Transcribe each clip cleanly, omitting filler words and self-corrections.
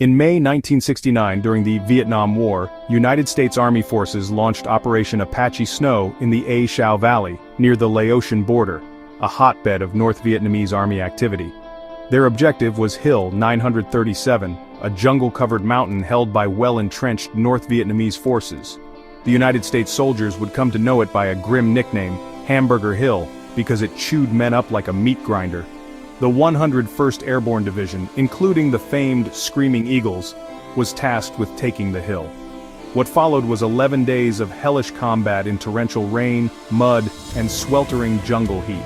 In May 1969, during the Vietnam War, United States Army forces launched Operation Apache Snow in the A Shau Valley, near the Laotian border, a hotbed of North Vietnamese Army activity. Their objective was Hill 937, a jungle-covered mountain held by well-entrenched North Vietnamese forces. The United States soldiers would come to know it by a grim nickname, Hamburger Hill, because it chewed men up like a meat grinder. The 101st Airborne Division, including the famed Screaming Eagles, was tasked with taking the hill. What followed was 11 days of hellish combat in torrential rain, mud, and sweltering jungle heat.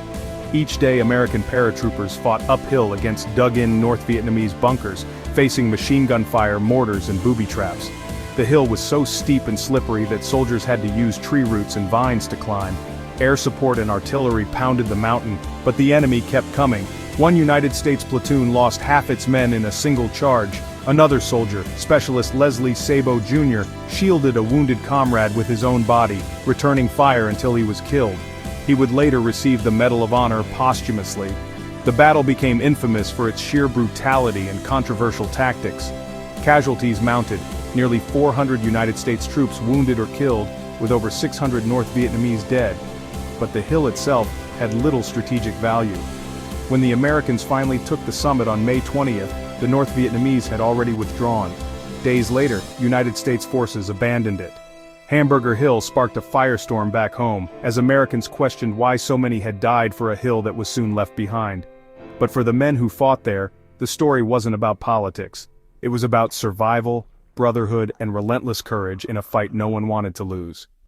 Each day American paratroopers fought uphill against dug-in North Vietnamese bunkers, facing machine gun fire, mortars, and booby traps. The hill was so steep and slippery that soldiers had to use tree roots and vines to climb. Air support and artillery pounded the mountain, but the enemy kept coming. One United States platoon lost half its men in a single charge. Another soldier, Specialist Leslie Sabo Jr., shielded a wounded comrade with his own body, returning fire until he was killed. He would later receive the Medal of Honor posthumously. The battle became infamous for its sheer brutality and controversial tactics. Casualties mounted, nearly 400 United States troops wounded or killed, with over 600 North Vietnamese dead. But the hill itself had little strategic value. When the Americans finally took the summit on May 20th, the North Vietnamese had already withdrawn. Days later, United States forces abandoned it. Hamburger Hill sparked a firestorm back home, as Americans questioned why so many had died for a hill that was soon left behind. But for the men who fought there, the story wasn't about politics. It was about survival, brotherhood, and relentless courage in a fight no one wanted to lose.